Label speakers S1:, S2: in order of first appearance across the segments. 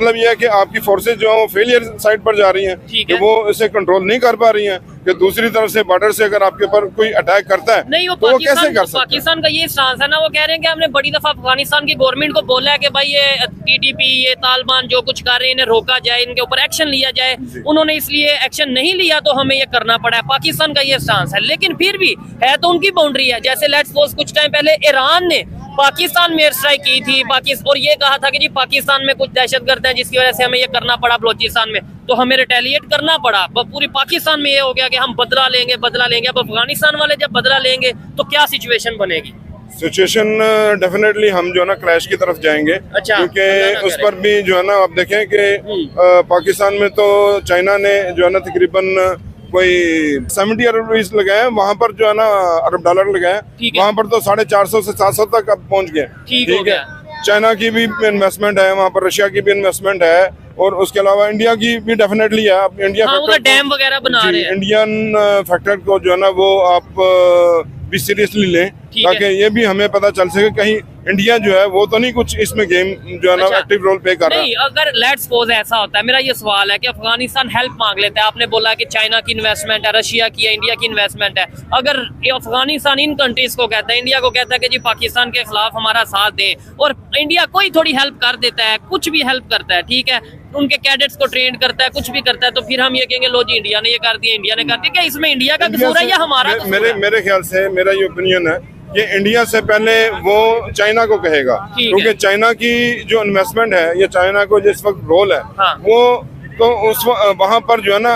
S1: मतलब ये है कि आपकी फोर्सेज जो है वो फेलियर साइड पर जा रही हैं, कि वो इसे कंट्रोल नहीं कर पा रही हैं, कि दूसरी तरफ से बॉर्डर से अगर आपके ऊपर कोई अटैक करता है
S2: नहीं,
S1: तो वो कैसे कर सकते हैं?
S2: पाकिस्तान का ये स्टांस है ना, वो कह रहे हैं कि हमने बड़ी दफा अफगानिस्तान की गवर्नमेंट को बोला है कि भाई ये टीटीपी, ये तालिबान जो कुछ कर रहे हैं इन्हें रोका जाए, इनके ऊपर एक्शन लिया जाए। उन्होंने इसलिए एक्शन नहीं लिया तो हमें ये करना पड़ा है। पाकिस्तान का ये स्टांस है, लेकिन फिर भी है तो उनकी बाउंड्री है। जैसे लेट्स सपोज कुछ टाइम पहले ईरान ने पाकिस्तान में एयर स्ट्राइक की थी और ये कहा था कि जी पाकिस्तान में कुछ दहशतगर्द हैं जिसकी वजह से हमें ये करना पड़ा बलोचिस्तान में, तो हमें रिटेलिएट करना पड़ा। पूरी पाकिस्तान में ये हो गया कि हम बदला लेंगे। अब अफगानिस्तान वाले जब बदला लेंगे तो क्या सिचुएशन बनेगी?
S1: सिचुएशन डेफिनेटली हम जो है ना क्रैश की तरफ जाएंगे।
S2: अच्छा,
S1: क्योंकि उस पर भी जो है ना आप देखें कि पाकिस्तान में तो चाइना ने जो है ना तकरीबन कोई 70 अरब रुपीस लगाए, वहाँ पर जो है ना अरब डॉलर लगाए, वहाँ पर तो 450 से 700 तक अब पहुँच गए। ठीक है, चाइना की भी इन्वेस्टमेंट है वहाँ पर, रशिया की भी इन्वेस्टमेंट है, और उसके अलावा इंडिया की भी डेफिनेटली है। आप इंडिया
S2: डैम वगैरह बना रहे हैं,
S1: इंडियन फैक्टर को जो है ना वो आप भी सीरियसली लें, ताकि ये भी हमें पता चल सके कहीं इंडिया जो है वो तो नहीं कुछ इसमें गेम जो है ना एक्टिव रोल प्ले कर रहा है।
S2: नहीं, अगर लेट्स सपोज ऐसा होता है, मेरा ये सवाल है कि अफगानिस्तान हेल्प मांग लेता है, आपने बोला कि चाइना की इन्वेस्टमेंट है, रशिया की है, इंडिया की इन्वेस्टमेंट है, अगर अफगानिस्तान इन कंट्रीज को कहता है, इंडिया को कहता है कि जी पाकिस्तान के खिलाफ हमारा साथ दें, और इंडिया कोई थोड़ी हेल्प कर देता है, कुछ भी हेल्प करता है, ठीक है, उनके कैडेट्स को ट्रेन करता है, कुछ भी करता है, तो फिर हम ये कहेंगे लो जी इंडिया ने ये कर दिया, इंडिया ने कर दिया। क्या इसमें इंडिया का कसूर है या हमारा कसूर है?
S1: मेरे ख्याल से मेरा ये ओपिनियन है कि इंडिया से पहले वो चाइना को कहेगा, क्योंकि चाइना की जो इन्वेस्टमेंट है या चाइना को जिस वक्त रोल है, वो तो उस वहाँ पर जो है ना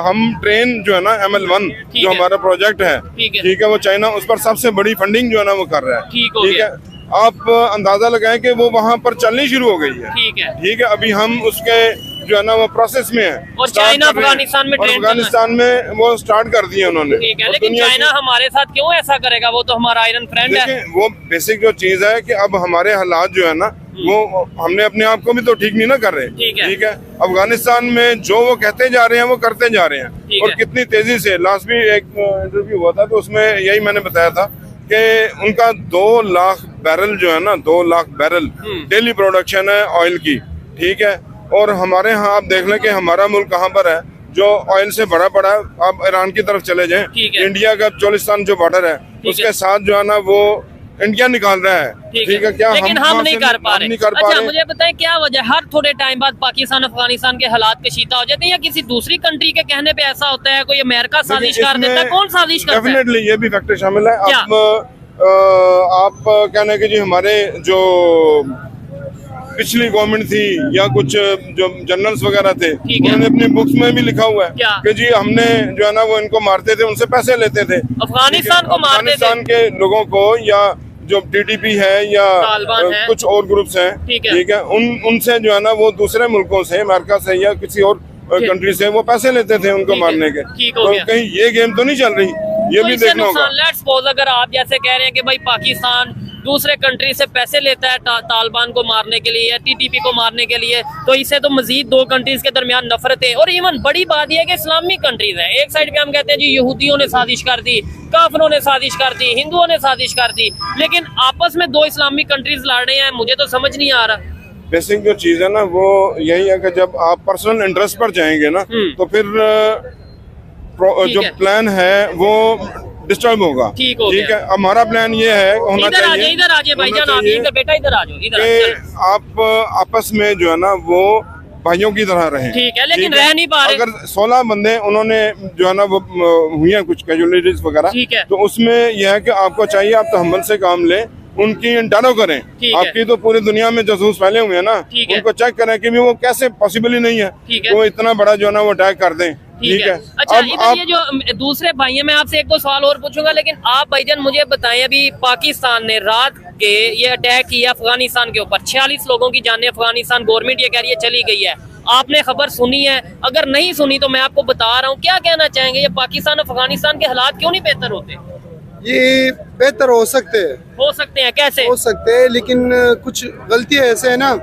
S1: हम ट्रेन जो है ना ML1 जो हमारा प्रोजेक्ट है, ठीक है, वो चाइना उस पर सबसे बड़ी फंडिंग जो है ना वो कर रहा है। ठीक है, आप अंदाजा लगाएं कि वो वहाँ पर चलनी शुरू हो गई है। ठीक है, अभी हम उसके जो है ना वो प्रोसेस में है,
S2: और चाइना अफगानिस्तान में
S1: अफगानिस्तान में वो स्टार्ट कर दिए उन्होंने।
S2: ठीक है, लेकिन चाइना हमारे साथ क्यों ऐसा करेगा? वो तो हमारा आयरन फ्रेंड है।
S1: वो बेसिक जो चीज है कि अब हमारे हालात जो है ना वो हमने अपने आप को भी तो ठीक नहीं ना कर रहे। ठीक है, अफगानिस्तान में जो वो कहते जा रहे हैं वो करते जा रहे हैं, और कितनी तेजी से। लास्ट भी एक इंटरव्यू हुआ था तो उसमें यही मैंने बताया था कि उनका 2 लाख बैरल जो है ना 2 लाख बैरल डेली प्रोडक्शन है ऑयल की। ठीक है, और हमारे यहाँ आप देख लें कि हमारा मुल्क कहाँ पर है जो ऑयल से भरा पड़ा है। आप ईरान की तरफ चले जाएं, इंडिया का बलोचिस्तान जो बॉर्डर है उसके साथ जो है ना वो इंडिया निकाल रहा है। ठीक है, क्या
S2: लेकिन हम नहीं कर पा रहे? अच्छा, मुझे बताएं क्या वजह, हर थोड़े टाइम बाद पाकिस्तान अफगानिस्तान के हालात कशीदा हो जाते हैं, या किसी दूसरी कंट्री के कहने पे ऐसा होता है? कोई अमेरिका साजिश कर देता है? कौन साजिश करता है?
S1: डेफिनेटली ये भी फैक्टर शामिल है। आप कहने के जी हमारे जो पिछली गवर्नमेंट थी या कुछ जो जनरल्स वगैरह थे, उन्होंने अपनी बुक्स में भी लिखा हुआ है कि जी हमने जो है ना वो इनको मारते थे, उनसे पैसे लेते थे,
S2: अफगानिस्तान को मारते थे,
S1: अफगानिस्तान के लोगों को, या जो टीटीपी है या कुछ और ग्रुप्स हैं, ठीक है, उनसे जो है ना वो दूसरे मुल्कों से, अमेरिका से या किसी और कंट्री से वो पैसे लेते थे उनको मारने के। तो कहीं ये गेम तो नहीं चल रही, ये भी देखना होगा।
S2: लेट्स सपोज अगर आप जैसे कह रहे हैं कि भाई पाकिस्तान दूसरे कंट्री से पैसे लेता है तालिबान को मारने के लिए या टीटीपी को मारने के लिए, तो इससे तो मजीद 2 कंट्रीज के दरमियान नफरत है। और इवन बड़ी बात यह है कि इस्लामिक कंट्रीज हैं, एक साइड पे हम कहते हैं जी यहूदियों ने साजिश कर दी, काफिरों ने साजिश कर दी, हिंदुओं ने साजिश कर दी, लेकिन आपस में 2 इस्लामिक कंट्रीज लड़ रहे हैं। मुझे तो समझ नहीं आ रहा।
S1: बेसिक जो चीज है ना वो यही है कि जब आप पर्सनल इंटरेस्ट पर जाएंगे ना तो फिर जो प्लान है वो डिस्टर्ब होगा। ठीक है, हमारा प्लान ये है होना चाहिए,
S2: इधर आ जाइए भाईजान, आप इधर बेटा इधर आ जाओ, इधर
S1: आप आपस में जो है ना वो भाइयों की तरह रहें।
S2: ठीक है, लेकिन रह नहीं पा रहे।
S1: अगर 16 बंदे उन्होंने जो है ना वो हुई हैं कुछ कैजुअलिटीज वगैरह, तो उसमें यह है कि आपको चाहिए आप तहम्मुल से काम लें, उनकी इंटरो करें। आपकी तो पूरी दुनिया में जासूस फैले हुए हैं ना, उनको चेक करें कि वो कैसे पॉसिबल ही नहीं है वो इतना बड़ा जो है ना वो अटैक कर दें। ठीक है,
S2: अच्छा इधर ये जो दूसरे भाई हैं, मैं आपसे 1-2 सवाल और पूछूंगा, लेकिन आप भाईजान मुझे बताएं, अभी पाकिस्तान ने रात के ये अटैक किया अफगानिस्तान के ऊपर, 46 लोगों की जानें अफगानिस्तान गवर्नमेंट ये कह रही है चली गई है, आपने खबर सुनी है? अगर नहीं सुनी तो मैं आपको बता रहा हूँ, क्या कहना चाहेंगे? ये पाकिस्तान अफगानिस्तान के हालात क्यों नहीं बेहतर होते?
S3: ये बेहतर हो सकते हैं,
S2: कैसे
S3: हो सकते हैं, लेकिन कुछ गलतियाँ ऐसे है ना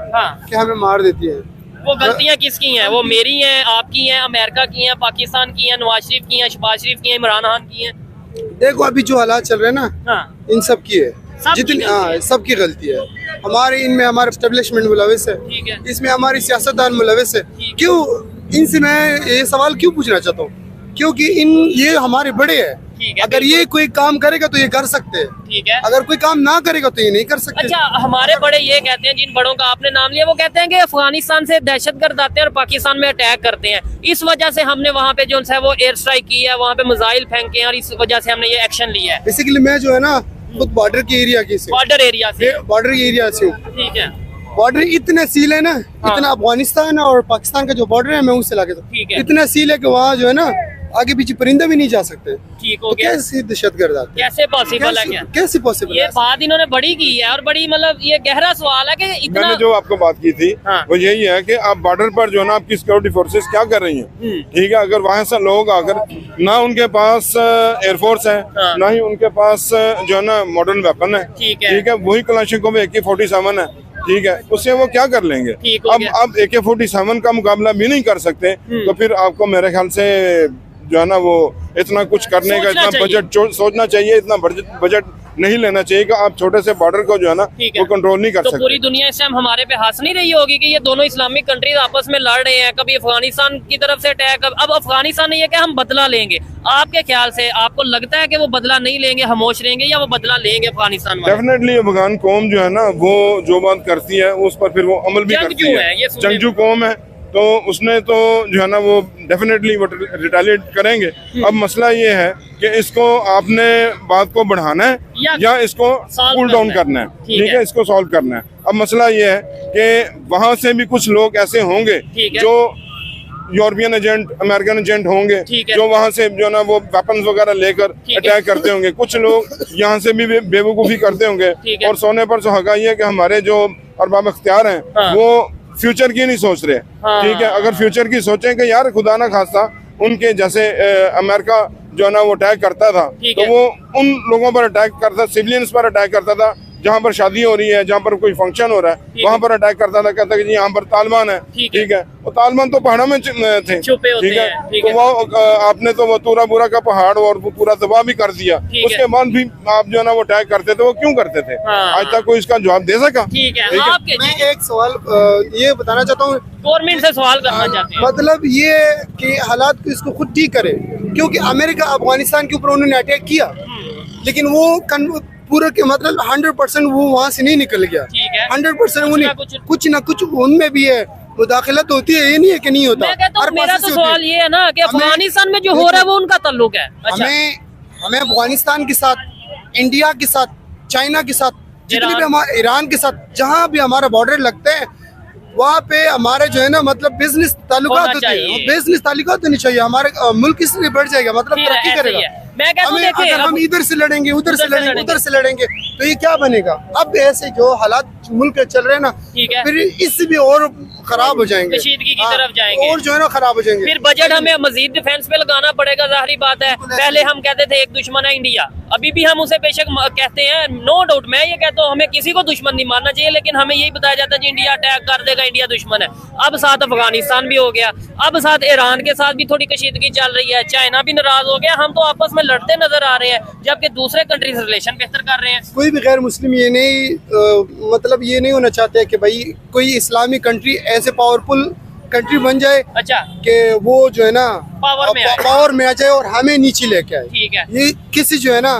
S3: कि हमें मार देती है।
S2: वो गलतियाँ किसकी हैं? वो मेरी हैं, आपकी हैं, अमेरिका की हैं, पाकिस्तान की हैं, नवाज शरीफ की हैं, शहबाज शरीफ की हैं, इमरान खान की हैं?
S3: देखो अभी जो हालात चल रहे हैं ना, इन सब की है, जितनी सबकी गलती है। हमारे इनमें हमारे एस्टेब्लिशमेंट मुलविस है,
S2: ठीक है।
S3: इसमें हमारी सियासतदान मुलविस है। क्यों इनसे मैं ये सवाल क्यों पूछना चाहता हूँ, क्योंकि ये हमारे बड़े हैं।
S2: ठीक है,
S3: अगर ये कोई काम करेगा तो ये कर सकते हैं,
S2: ठीक है।
S3: अगर कोई काम ना करेगा तो ये नहीं कर सकते।
S2: अच्छा, हमारे बड़े ये कहते हैं, जिन बड़ों का आपने नाम लिया, वो कहते हैं कि अफगानिस्तान से दहशतगर्द आते हैं और पाकिस्तान में अटैक करते हैं, इस वजह से हमने वहाँ पे जो है वो एयर स्ट्राइक की है, वहाँ पे मिसाइल फेंके हैं और इस वजह से हमने ये एक्शन लिया है।
S3: बेसिकली मैं जो है ना खुद बॉर्डर के एरिया की से,
S2: बॉर्डर एरिया से,
S3: बॉर्डर एरिया से हूँ।
S2: ठीक है।
S3: बॉर्डर इतने सील है ना, इतना अफगानिस्तान और पाकिस्तान का जो बॉर्डर है मैं उससे लाके
S2: ठीक है।
S3: इतना सील है कि वहाँ जो है ना आगे पीछे परिंदा भी नहीं जा सकते।
S2: ठीक हो
S3: तो
S2: गया।
S3: कैसे दहशतगर्द आते हैं?
S2: कैसे पॉसिबल है? क्या
S3: कैसे पॉसिबल
S2: ये
S3: है?
S2: बात इन्होंने बड़ी की है और बड़ी मतलब ये गहरा सवाल है कि इतना।
S1: मैंने जो आपको बात की थी वो यही है कि आप बॉर्डर पर जो है ना आपकी सिक्योरिटी फोर्सेस क्या कर रही हैं, ठीक है। अगर वहाँ से लोग आकर ना उनके पास एयरफोर्स है, ना ही उनके पास जो है ना मॉडर्न वेपन है,
S2: ठीक है।
S1: वही कलाशिकोव AK-47 है, ठीक है, उससे वो क्या कर लेंगे। अब AK-47 का मुकाबला भी नहीं कर सकते तो फिर आपको मेरे ख्याल से जो है ना वो इतना कुछ करने का इतना बजट सोचना चाहिए, इतना बजट नहीं लेना चाहिए कि आप छोटे से बॉर्डर को जो है ना वो कंट्रोल नहीं कर सकते।
S2: पूरी दुनिया इस टाइम हमारे पे हंस नहीं रही होगी कि ये दोनों इस्लामिक कंट्रीज आपस में लड़ रहे हैं, कभी अफगानिस्तान की तरफ से अटैक, अब अफगानिस्तान ने ये कि हम बदला लेंगे। आपके ख्याल से आपको लगता है कि वो बदला नहीं लेंगे, खामोश रहेंगे, या वो बदला लेंगे अफगानिस्तान वाले?
S1: डेफिनेटली अफगान कौम जो है ना वो जो बात करती है उस पर फिर वो अमल भी करती है। जंगजू कौम है तो उसने तो जो है ना वो डेफिनेटली वो रिटेलिएट करेंगे। अब मसला ये है कि इसको आपने बात को बढ़ाना है या इसको कूल डाउन करना है, ठीक है, इसको सॉल्व करना है। अब मसला ये है कि वहाँ से भी कुछ लोग ऐसे होंगे जो यूरोपियन एजेंट, अमेरिकन एजेंट होंगे जो वहाँ से जो ना वो वेपन्स वगैरह लेकर अटैक करते होंगे। कुछ लोग यहाँ से भी बेवकूफ़ी करते होंगे और सोने पर सुहागा ये है कि हमारे जो अरबाब अख्तियार हैं वो फ्यूचर की नहीं सोच रहे, ठीक है। अगर फ्यूचर की सोचें कि यार खुदा ना खास्ता उनके जैसे अमेरिका जो है ना वो अटैक करता था तो वो उन लोगों पर अटैक करता, सिविलियंस पर अटैक करता था, जहाँ पर शादी हो रही है, जहाँ पर कोई फंक्शन हो रहा है वहाँ पर अटैक करता था, कहता कि जी यहाँ पर तालिबान है, ठीक है। वो तालिबान तो पहाड़ों में थे, ठीक है, तो वो आपने तो वो तूरा बुरा का पहाड़ और वो पूरा तबाह भी कर दिया, उसके बाद भी आप जो है ना वो अटैक करते थे, वो क्यों करते थे? आज तक कोई इसका जवाब दे सका?
S3: मैं एक सवाल ये बताना चाहता हूँ,
S2: गवर्नमेंट से सवाल करना चाहते हैं,
S3: मतलब ये कि हालात को इसको खुद ठीक करे, क्योंकि अमेरिका अफगानिस्तान के ऊपर उन्होंने अटैक किया लेकिन वो पूरा के मतलब 100% वो वहाँ से नहीं निकल गया, 100% उन्हें कुछ ना कुछ उनमें भी है, मुदाखलत होती है, ये नहीं है कि नहीं होता।
S2: मेरा तो सवाल ये है ना कि अफगानिस्तान में जो हो रहा है वो उनका ताल्लुक है।
S3: हमें अफगानिस्तान के साथ, इंडिया के साथ, चाइना के साथ, जितने भी हमारे ईरान के साथ जहाँ भी हमारा बॉर्डर लगते हैं वहाँ पे हमारे जो है ना मतलब बिजनेस ताल्लुकात होते हैं, बिजनेस ताल्लुकात होनी चाहिए, हमारे मुल्क इसलिए बढ़ जाएगा, मतलब तरक्की करेगा।
S2: मैं
S3: अगर हम इधर से लड़ेंगे, उधर से लड़ेंगे, उधर से लड़ेंगे तो ये क्या बनेगा? अब ऐसे जो हालात मुल्क चल रहे हैं ना, फिर इससे भी और खराब हो जाएंगे,
S2: कशीदगी की तरफ जाएंगे
S3: और जो है ना खराब हो जाएंगे।
S2: फिर बजट हमें मजीद डिफेंस पे लगाना पड़ेगा, जाहिर बात है। पहले हम कहते थे एक दुश्मन है इंडिया, अभी भी हम उसे बेशक कहते हैं, नो डाउट, मैं ये कहता हूँ हमें किसी को दुश्मन नहीं मानना चाहिए, लेकिन हमें यही बताया जाता है कि इंडिया अटैक कर देगा, इंडिया दुश्मन है। अब साथ अफगानिस्तान भी हो गया, अब साथ ईरान के साथ भी थोड़ी कशीदगी चल रही है, चाइना भी नाराज हो गया, हम तो आपस में लड़ते नजर आ रहे हैं जबकि दूसरे कंट्रीज रिलेशन बेहतर कर रहे हैं।
S3: कोई भी गैर मुस्लिम ये नहीं मतलब ये नहीं होना चाहते है कि भाई कोई इस्लामी कंट्री ऐसे पावरफुल कंट्री बन जाए,
S2: अच्छा,
S3: कि वो जो है ना
S2: पावर में आ
S3: जाए और हमें नीचे लेके आए।
S2: ठीक है,
S3: ये किसी जो है ना